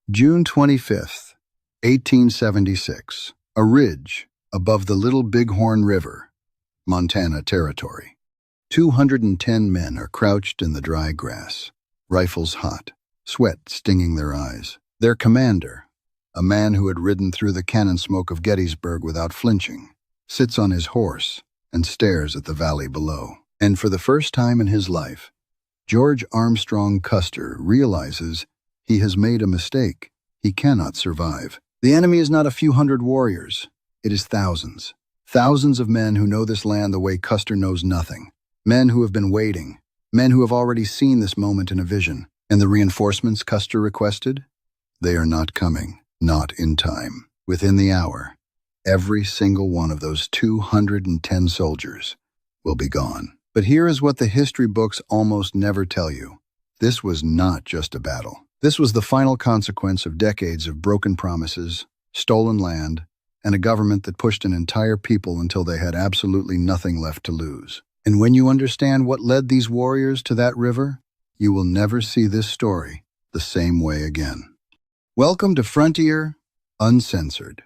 June 25th, 1876. A ridge above the Little Bighorn River, Montana Territory. 210 men are crouched in the dry grass, rifles hot, sweat stinging their eyes. Their commander, a man who had ridden through the cannon smoke of Gettysburg without flinching, sits on his horse and stares at the valley below. And for the first time in his life, George Armstrong Custer realizes he has made a mistake. He cannot survive. The enemy is not a few hundred warriors. It is thousands. Thousands of men who know this land the way Custer knows nothing. Men who have been waiting. Men who have already seen this moment in a vision. And the reinforcements Custer requested? They are not coming. Not in time. Within the hour, every single one of those 210 soldiers will be gone. But here is what the history books almost never tell you. This was not just a battle. This was the final consequence of decades of broken promises, stolen land, and a government that pushed an entire people until they had absolutely nothing left to lose. And when you understand what led these warriors to that river, you will never see this story the same way again. Welcome to Frontier Uncensored.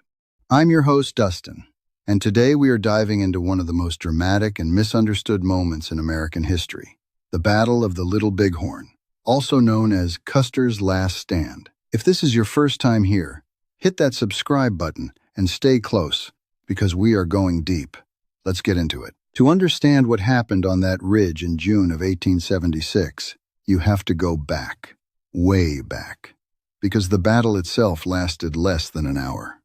I'm your host, Dustin, and today we are diving into one of the most dramatic and misunderstood moments in American history, the Battle of the Little Bighorn, also known as Custer's Last Stand. If this is your first time here, hit that subscribe button and stay close, because we are going deep. Let's get into it. To understand what happened on that ridge in June of 1876, you have to go back, way back, because the battle itself lasted less than an hour.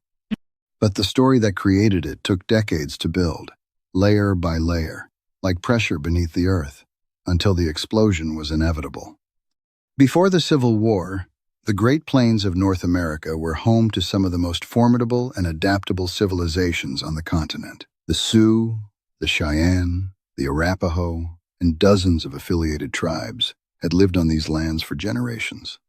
But the story that created it took decades to build, layer by layer, like pressure beneath the earth, until the explosion was inevitable. Before the Civil War, the Great Plains of North America were home to some of the most formidable and adaptable civilizations on the continent. The Sioux, the Cheyenne, the Arapaho, and dozens of affiliated tribes had lived on these lands for generations.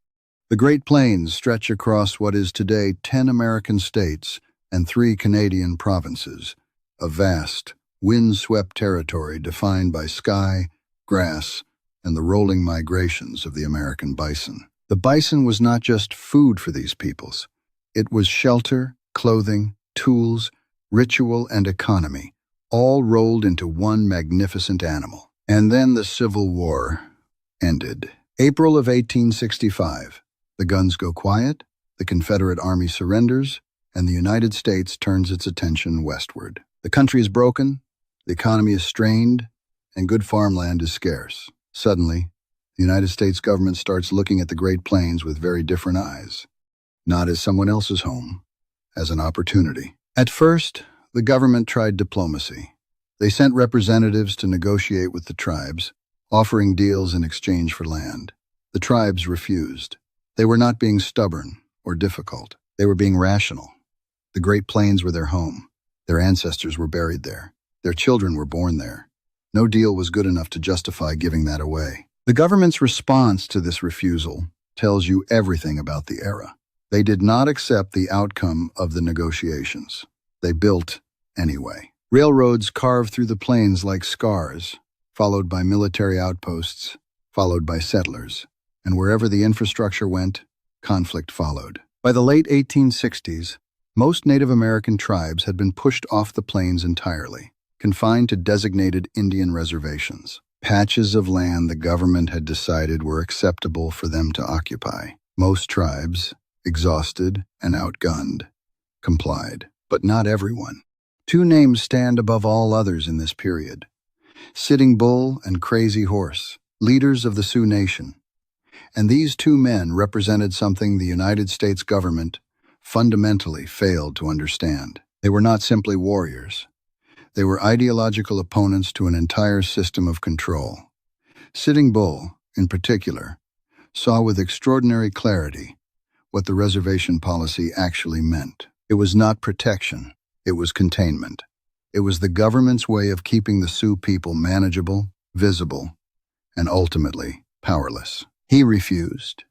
The Great Plains stretch across what is today 10 American states and 3 Canadian provinces, a vast, wind-swept territory defined by sky, grass, and the rolling migrations of the American bison. The bison was not just food for these peoples. It was shelter, clothing, tools, ritual, and economy, all rolled into one magnificent animal. And then the Civil War ended. April of 1865. The guns go quiet, the Confederate Army surrenders, and the United States turns its attention westward. The country is broken, the economy is strained, and good farmland is scarce. Suddenly, the United States government starts looking at the Great Plains with very different eyes, not as someone else's home, as an opportunity. At first, the government tried diplomacy. They sent representatives to negotiate with the tribes, offering deals in exchange for land. The tribes refused. They were not being stubborn or difficult. They were being rational. The Great Plains were their home. Their ancestors were buried there. Their children were born there. No deal was good enough to justify giving that away. The government's response to this refusal tells you everything about the era. They did not accept the outcome of the negotiations. They built anyway. Railroads carved through the plains like scars, followed by military outposts, followed by settlers. And wherever the infrastructure went, conflict followed. By the late 1860s, most Native American tribes had been pushed off the plains entirely, confined to designated Indian reservations, patches of land the government had decided were acceptable for them to occupy. Most tribes, exhausted and outgunned, complied, but not everyone. 2 names stand above all others in this period: Sitting Bull and Crazy Horse, leaders of the Sioux Nation. And these 2 men represented something the United States government fundamentally failed to understand. They were not simply warriors. They were ideological opponents to an entire system of control. Sitting Bull, in particular, saw with extraordinary clarity what the reservation policy actually meant. It was not protection. It was containment. It was the government's way of keeping the Sioux people manageable, visible, and ultimately powerless. He refused.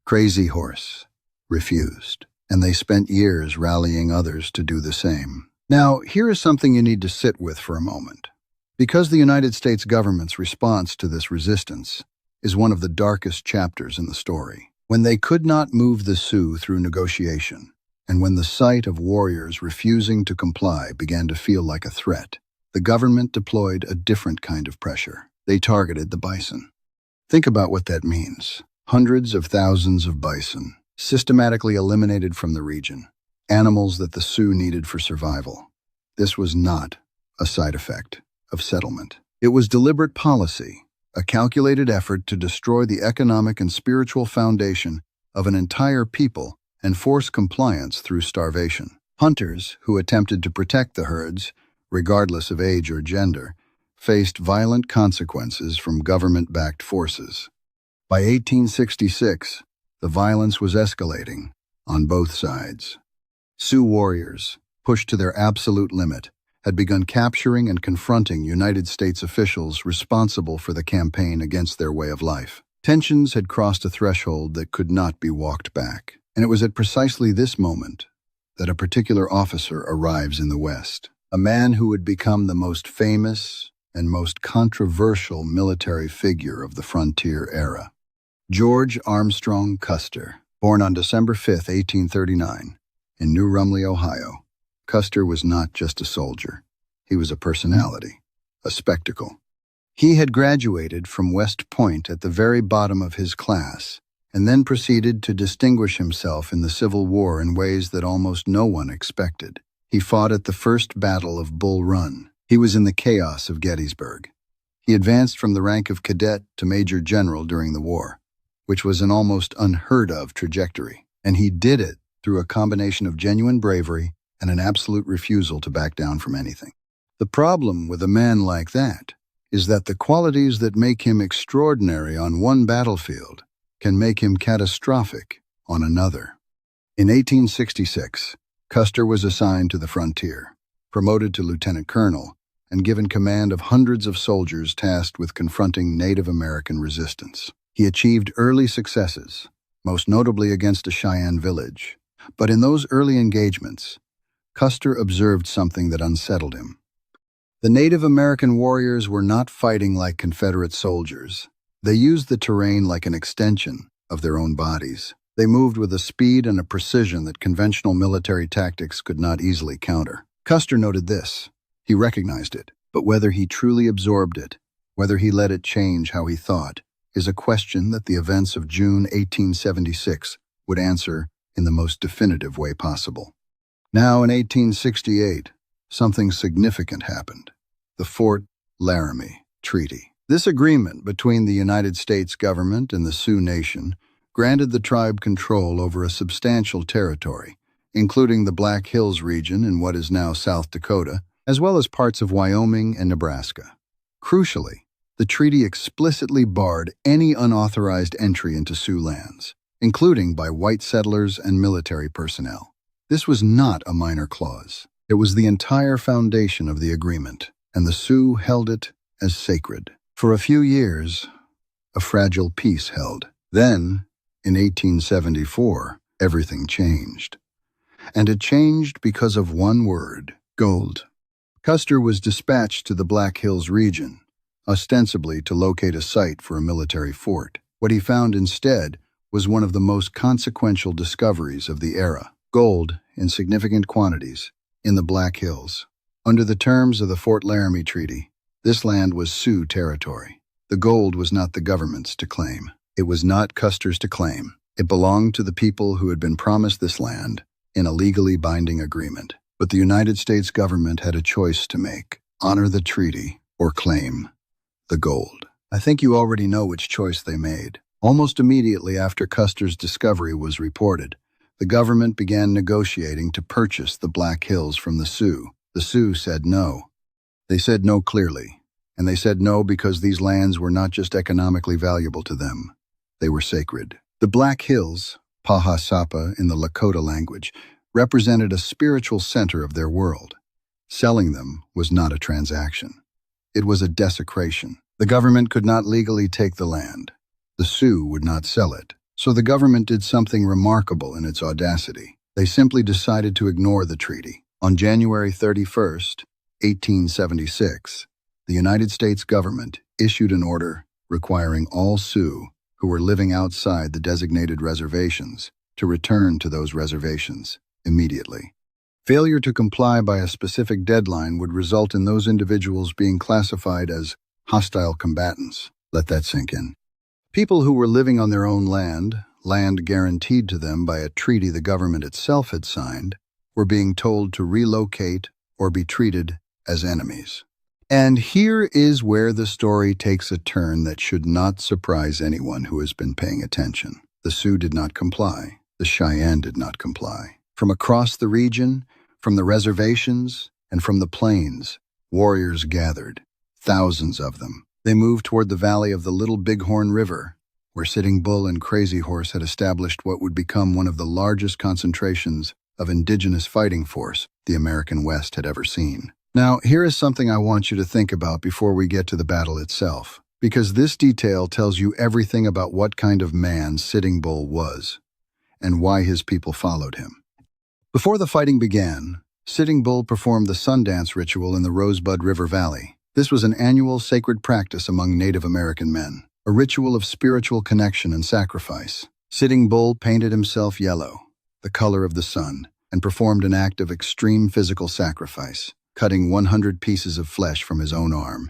Crazy Horse refused. And they spent years rallying others to do the same. Now, here is something you need to sit with for a moment. Because the United States government's response to this resistance is one of the darkest chapters in the story. When they could not move the Sioux through negotiation, and when the sight of warriors refusing to comply began to feel like a threat, the government deployed a different kind of pressure. They targeted the bison. Think about what that means. Hundreds of thousands of bison, systematically eliminated from the region, animals that the Sioux needed for survival. This was not a side effect of settlement. It was deliberate policy, a calculated effort to destroy the economic and spiritual foundation of an entire people and force compliance through starvation. Hunters who attempted to protect the herds, regardless of age or gender, faced violent consequences from government-backed forces. By 1866, the violence was escalating on both sides. Sioux warriors, pushed to their absolute limit, had begun capturing and confronting United States officials responsible for the campaign against their way of life. Tensions had crossed a threshold that could not be walked back, and it was at precisely this moment that a particular officer arrives in the West, a man who would become the most famous and most controversial military figure of the frontier era. George Armstrong Custer, born on December 5, 1839, in New Rumley, Ohio. Custer was not just a soldier. He was a personality, a spectacle. He had graduated from West Point at the very bottom of his class, and then proceeded to distinguish himself in the Civil War in ways that almost no one expected. He fought at the First Battle of Bull Run. He was in the chaos of Gettysburg. He advanced from the rank of cadet to major general during the war, which was an almost unheard-of trajectory, and he did it through a combination of genuine bravery and an absolute refusal to back down from anything. The problem with a man like that is that the qualities that make him extraordinary on one battlefield can make him catastrophic on another. In 1866, Custer was assigned to the frontier, promoted to lieutenant colonel, and given command of hundreds of soldiers tasked with confronting Native American resistance. He achieved early successes, most notably against a Cheyenne village. But in those early engagements, Custer observed something that unsettled him. The Native American warriors were not fighting like Confederate soldiers. They used the terrain like an extension of their own bodies. They moved with a speed and a precision that conventional military tactics could not easily counter. Custer noted this. He recognized it, but whether he truly absorbed it, whether he let it change how he thought, is a question that the events of June 1876 would answer in the most definitive way possible. Now in 1868, something significant happened. The Fort Laramie Treaty. This agreement between the United States government and the Sioux Nation granted the tribe control over a substantial territory, including the Black Hills region in what is now South Dakota, as well as parts of Wyoming and Nebraska. Crucially, the treaty explicitly barred any unauthorized entry into Sioux lands, including by white settlers and military personnel. This was not a minor clause. It was the entire foundation of the agreement, and the Sioux held it as sacred. For a few years, a fragile peace held. Then, in 1874, everything changed. And it changed because of one word: gold. Custer was dispatched to the Black Hills region, ostensibly to locate a site for a military fort. What he found instead was one of the most consequential discoveries of the era: gold in significant quantities in the Black Hills. Under the terms of the Fort Laramie Treaty, this land was Sioux territory. The gold was not the government's to claim. It was not Custer's to claim. It belonged to the people who had been promised this land in a legally binding agreement. But the United States government had a choice to make: honor the treaty or claim the gold. I think you already know which choice they made. Almost immediately after Custer's discovery was reported, the government began negotiating to purchase the Black Hills from the Sioux. The Sioux said no. They said no clearly, and they said no because these lands were not just economically valuable to them. They were sacred. The Black Hills, Pahasapa in the Lakota language, represented a spiritual center of their world. Selling them was not a transaction. It was a desecration. The government could not legally take the land. The Sioux would not sell it. So the government did something remarkable in its audacity. They simply decided to ignore the treaty. On January 31st, 1876, the United States government issued an order requiring all Sioux who were living outside the designated reservations to return to those reservations immediately. Failure to comply by a specific deadline would result in those individuals being classified as hostile combatants. Let that sink in. People who were living on their own land guaranteed to them by a treaty the government itself had signed, were being told to relocate or be treated as enemies. And here is where the story takes a turn that should not surprise anyone who has been paying attention. The Sioux did not comply. The Cheyenne did not comply. From across the region, from the reservations, and from the plains, warriors gathered, thousands of them. They moved toward the valley of the Little Bighorn River, where Sitting Bull and Crazy Horse had established what would become one of the largest concentrations of indigenous fighting force the American West had ever seen. Now, here is something I want you to think about before we get to the battle itself, because this detail tells you everything about what kind of man Sitting Bull was and why his people followed him. Before the fighting began, Sitting Bull performed the Sundance ritual in the Rosebud River Valley. This was an annual sacred practice among Native American men, a ritual of spiritual connection and sacrifice. Sitting Bull painted himself yellow, the color of the sun, and performed an act of extreme physical sacrifice, cutting 100 pieces of flesh from his own arm,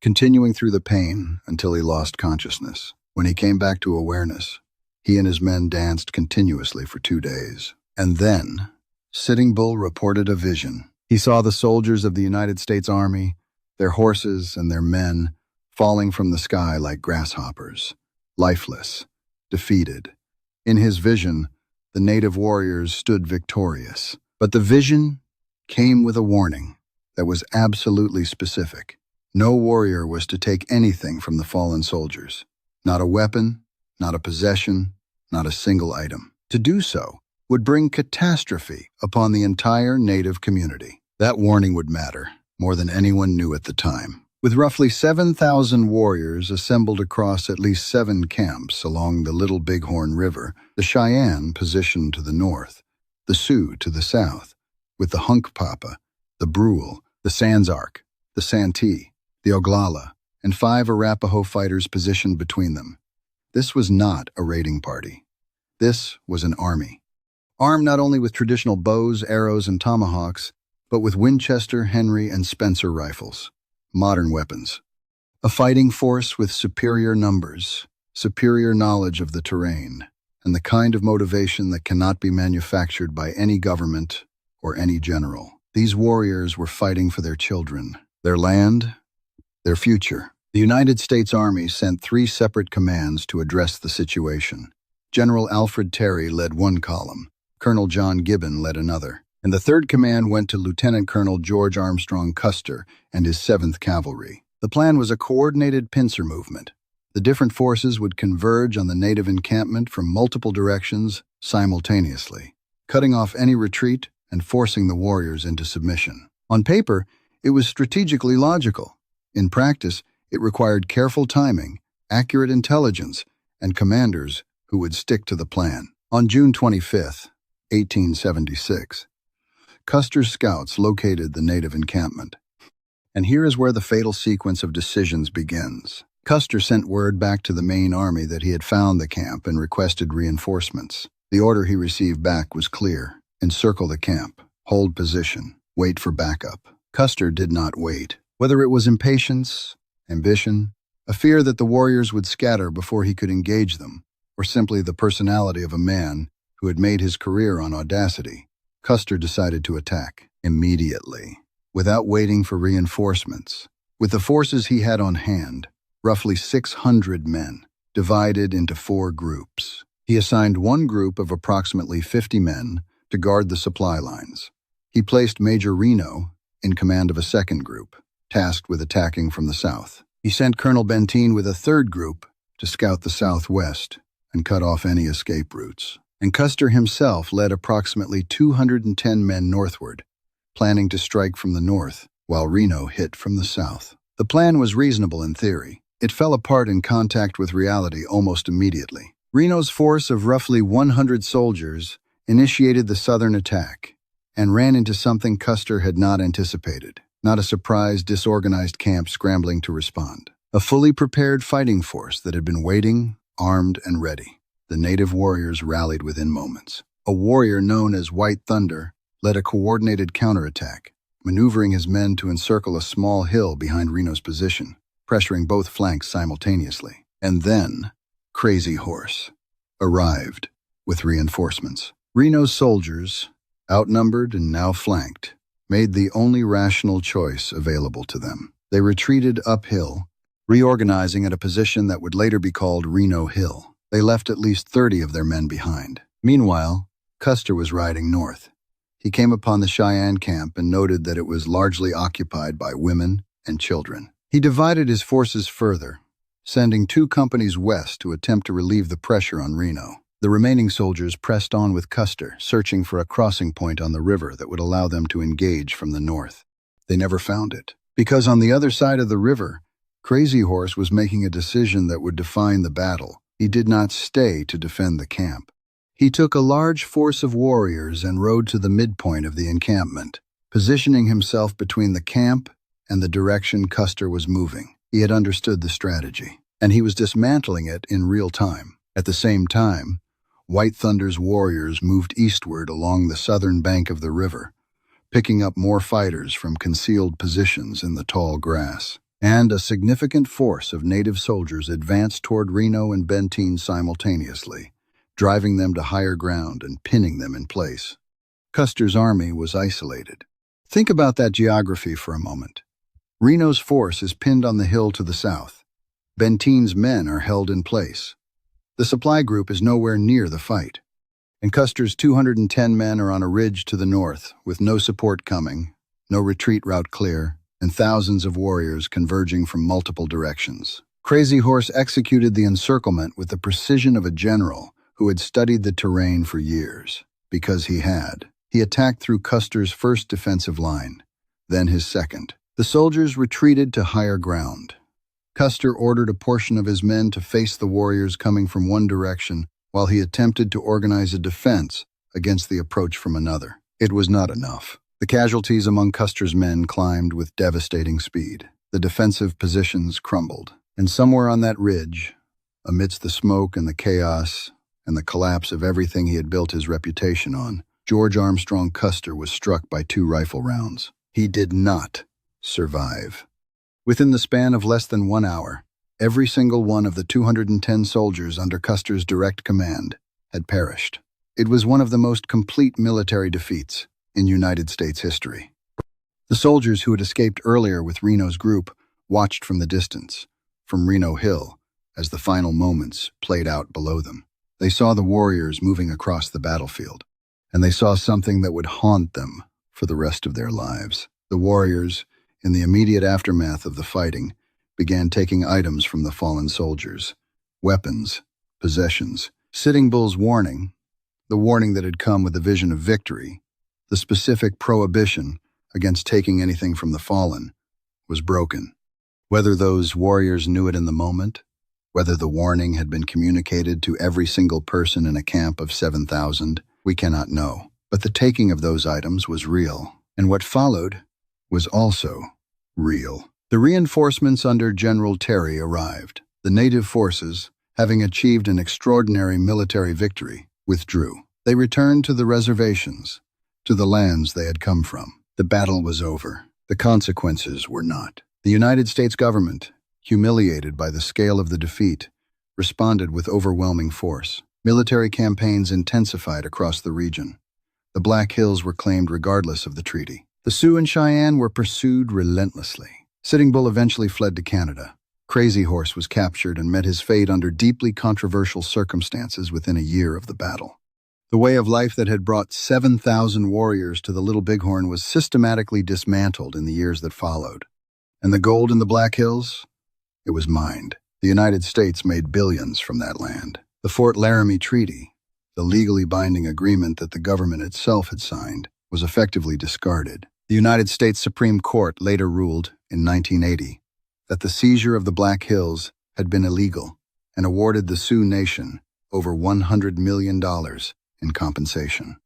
continuing through the pain until he lost consciousness. When he came back to awareness, he and his men danced continuously for 2 days. And then, Sitting Bull reported a vision. He saw the soldiers of the United States Army, their horses and their men, falling from the sky like grasshoppers, lifeless, defeated. In his vision, the native warriors stood victorious. But the vision came with a warning that was absolutely specific. No warrior was to take anything from the fallen soldiers. Not a weapon, not a possession, not a single item. To do so would bring catastrophe upon the entire Native community. That warning would matter more than anyone knew at the time. With roughly 7,000 warriors assembled across at least 7 camps along the Little Bighorn River, the Cheyenne positioned to the north, the Sioux to the south, with the Hunkpapa, the Brule, the Sanzark, the Santee, the Oglala, and 5 Arapaho fighters positioned between them. This was not a raiding party. This was an army. Armed not only with traditional bows, arrows, and tomahawks, but with Winchester, Henry, and Spencer rifles, modern weapons. A fighting force with superior numbers, superior knowledge of the terrain, and the kind of motivation that cannot be manufactured by any government or any general. These warriors were fighting for their children, their land, their future. The United States Army sent 3 separate commands to address the situation. General Alfred Terry led one column, Colonel John Gibbon led another, and the 3rd command went to Lieutenant Colonel George Armstrong Custer and his 7th Cavalry. The plan was a coordinated pincer movement. The different forces would converge on the native encampment from multiple directions simultaneously, cutting off any retreat and forcing the warriors into submission. On paper, it was strategically logical. In practice, it required careful timing, accurate intelligence, and commanders who would stick to the plan. On June 25, 1876, Custer's scouts located the native encampment. And here is where the fatal sequence of decisions begins. Custer sent word back to the main army that he had found the camp and requested reinforcements. The order he received back was clear. Encircle the camp, hold position, wait for backup. Custer did not wait. Whether it was impatience, ambition, a fear that the warriors would scatter before he could engage them, or simply the personality of a man who had made his career on audacity, Custer decided to attack immediately, without waiting for reinforcements. With the forces he had on hand, roughly 600 men, divided into 4 groups. He assigned one group of approximately 50 men to guard the supply lines. He placed Major Reno in command of a 2nd group, tasked with attacking from the south. He sent Colonel Benteen with a 3rd group to scout the southwest and cut off any escape routes. And Custer himself led approximately 210 men northward, planning to strike from the north, while Reno hit from the south. The plan was reasonable in theory. It fell apart in contact with reality almost immediately. Reno's force of roughly 100 soldiers initiated the southern attack and ran into something Custer had not anticipated. Not a surprised, disorganized camp scrambling to respond. A fully prepared fighting force that had been waiting armed and ready. The native warriors rallied within moments. A warrior known as White Thunder led a coordinated counterattack, maneuvering his men to encircle a small hill behind Reno's position, pressuring both flanks simultaneously. And then, Crazy Horse arrived with reinforcements. Reno's soldiers, outnumbered and now flanked, made the only rational choice available to them. They retreated uphill, reorganizing at a position that would later be called Reno Hill. They left at least 30 of their men behind. Meanwhile, Custer was riding north. He came upon the Cheyenne camp and noted that it was largely occupied by women and children. He divided his forces further, sending 2 companies west to attempt to relieve the pressure on Reno. The remaining soldiers pressed on with Custer, searching for a crossing point on the river that would allow them to engage from the north. They never found it, because on the other side of the river, Crazy Horse was making a decision that would define the battle. He did not stay to defend the camp. He took a large force of warriors and rode to the midpoint of the encampment, positioning himself between the camp and the direction Custer was moving. He had understood the strategy, and he was dismantling it in real time. At the same time, White Thunder's warriors moved eastward along the southern bank of the river, picking up more fighters from concealed positions in the tall grass. And a significant force of native soldiers advanced toward Reno and Benteen simultaneously, driving them to higher ground and pinning them in place. Custer's army was isolated. Think about that geography for a moment. Reno's force is pinned on the hill to the south. Benteen's men are held in place. The supply group is nowhere near the fight, and Custer's 210 men are on a ridge to the north, with no support coming, no retreat route clear, and thousands of warriors converging from multiple directions. Crazy Horse executed the encirclement with the precision of a general who had studied the terrain for years. Because he had. He attacked through Custer's first defensive line, then his second. The soldiers retreated to higher ground. Custer ordered a portion of his men to face the warriors coming from one direction while he attempted to organize a defense against the approach from another. It was not enough. The casualties among Custer's men climbed with devastating speed. The defensive positions crumbled, and somewhere on that ridge, amidst the smoke and the chaos and the collapse of everything he had built his reputation on, George Armstrong Custer was struck by 2 rifle rounds. He did not survive. Within the span of less than 1 hour, every single one of the 210 soldiers under Custer's direct command had perished. It was one of the most complete military defeats in United States history. The soldiers who had escaped earlier with Reno's group watched from the distance, from Reno Hill, as the final moments played out below them. They saw the warriors moving across the battlefield, and they saw something that would haunt them for the rest of their lives. The warriors, in the immediate aftermath of the fighting, began taking items from the fallen soldiers, weapons, possessions. Sitting Bull's warning, the warning that had come with the vision of victory, the specific prohibition against taking anything from the fallen, was broken. Whether those warriors knew it in the moment, whether the warning had been communicated to every single person in a camp of 7,000, we cannot know. But the taking of those items was real, and what followed was also real. The reinforcements under General Terry arrived. The native forces, having achieved an extraordinary military victory, withdrew. They returned to the reservations, to the lands they had come from. The battle was over. The consequences were not. The United States government, humiliated by the scale of the defeat, responded with overwhelming force. Military campaigns intensified across the region. The Black Hills were claimed regardless of the treaty. The Sioux and Cheyenne were pursued relentlessly. Sitting Bull eventually fled to Canada. Crazy Horse was captured and met his fate under deeply controversial circumstances within a year of the battle. The way of life that had brought 7,000 warriors to the Little Bighorn was systematically dismantled in the years that followed. And the gold in the Black Hills? It was mined. The United States made billions from that land. The Fort Laramie Treaty, the legally binding agreement that the government itself had signed, was effectively discarded. The United States Supreme Court later ruled, in 1980, that the seizure of the Black Hills had been illegal and awarded the Sioux Nation over $100 million in compensation.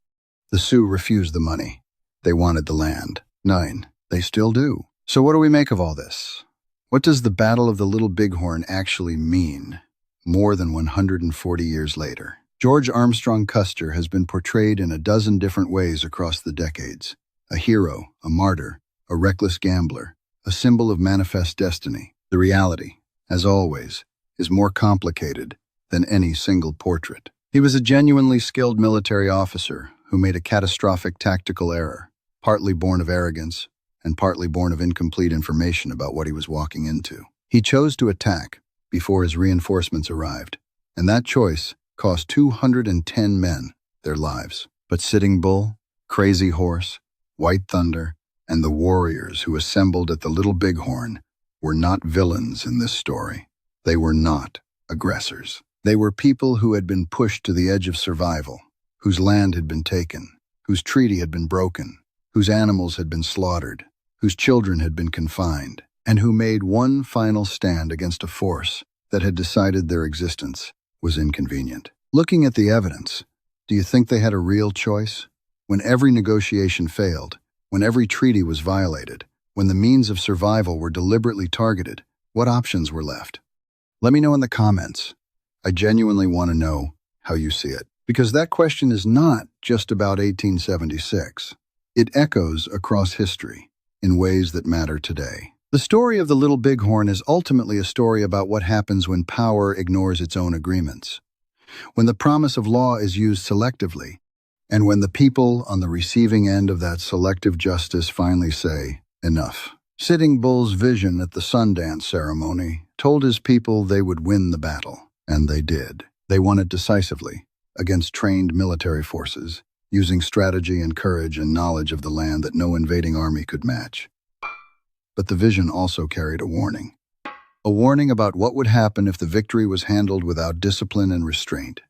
The Sioux refused the money. They wanted the land. 9. They still do. So what do we make of all this? What does the Battle of the Little Bighorn actually mean? more than 140 years later. George Armstrong Custer has been portrayed in a dozen different ways across the decades. A hero, a martyr, a reckless gambler, a symbol of manifest destiny. The reality, as always, is more complicated than any single portrait. He was a genuinely skilled military officer who made a catastrophic tactical error, partly born of arrogance and partly born of incomplete information about what he was walking into. He chose to attack before his reinforcements arrived, and that choice cost 210 men their lives. But Sitting Bull, Crazy Horse, White Thunder, and the warriors who assembled at the Little Bighorn were not villains in this story. They were not aggressors. They were people who had been pushed to the edge of survival, whose land had been taken, whose treaty had been broken, whose animals had been slaughtered, whose children had been confined, and who made one final stand against a force that had decided their existence was inconvenient. Looking at the evidence, do you think they had a real choice? When every negotiation failed, when every treaty was violated, when the means of survival were deliberately targeted, what options were left? Let me know in the comments. I genuinely want to know how you see it, because that question is not just about 1876. It echoes across history in ways that matter today. The story of the Little Bighorn is ultimately a story about what happens when power ignores its own agreements, when the promise of law is used selectively, and when the people on the receiving end of that selective justice finally say, enough. Sitting Bull's vision at the Sundance ceremony told his people they would win the battle, and they did. They won it decisively, against trained military forces, using strategy and courage and knowledge of the land that no invading army could match. But the vision also carried a warning about what would happen if the victory was handled without discipline and restraint.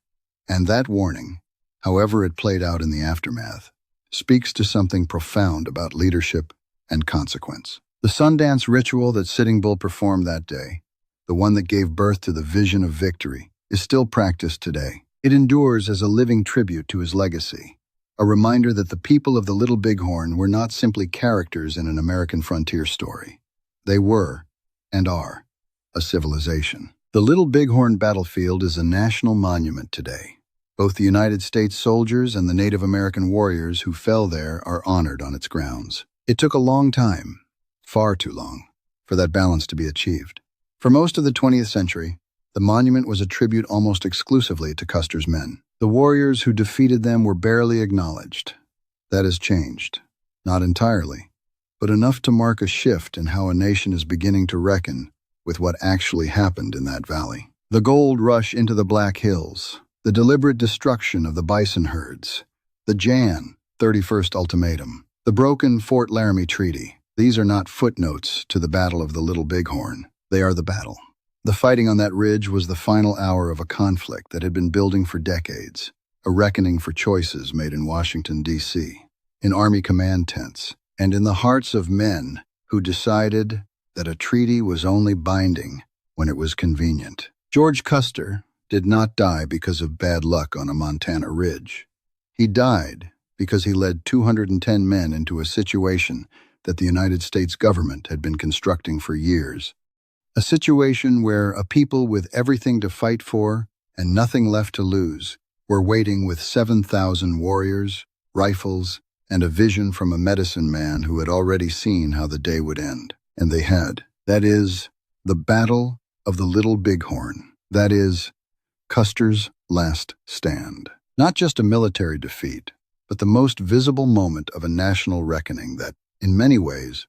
And that warning, however it played out in the aftermath, speaks to something profound about leadership and consequence. The Sundance ritual that Sitting Bull performed that day, the one that gave birth to the vision of victory, is still practiced today. It endures as a living tribute to his legacy, a reminder that the people of the Little Bighorn were not simply characters in an American frontier story. They were, and are, a civilization. The Little Bighorn battlefield is a national monument today. Both the United States soldiers and the Native American warriors who fell there are honored on its grounds. It took a long time, far too long, for that balance to be achieved. For most of the 20th century, the monument was a tribute almost exclusively to Custer's men. The warriors who defeated them were barely acknowledged. That has changed. Not entirely, but enough to mark a shift in how a nation is beginning to reckon with what actually happened in that valley. The gold rush into the Black Hills, the deliberate destruction of the bison herds, the Jan 31st ultimatum, the broken Fort Laramie Treaty. These are not footnotes to the Battle of the Little Bighorn. They are the battle. The fighting on that ridge was the final hour of a conflict that had been building for decades, a reckoning for choices made in Washington, D.C., in Army command tents, and in the hearts of men who decided that a treaty was only binding when it was convenient. George Custer did not die because of bad luck on a Montana ridge. He died because he led 210 men into a situation that the United States government had been constructing for years. A situation where a people with everything to fight for and nothing left to lose were waiting with 7,000 warriors, rifles, and a vision from a medicine man who had already seen how the day would end. And they had. That is, the Battle of the Little Bighorn. That is, Custer's last stand. Not just a military defeat, but the most visible moment of a national reckoning that, in many ways,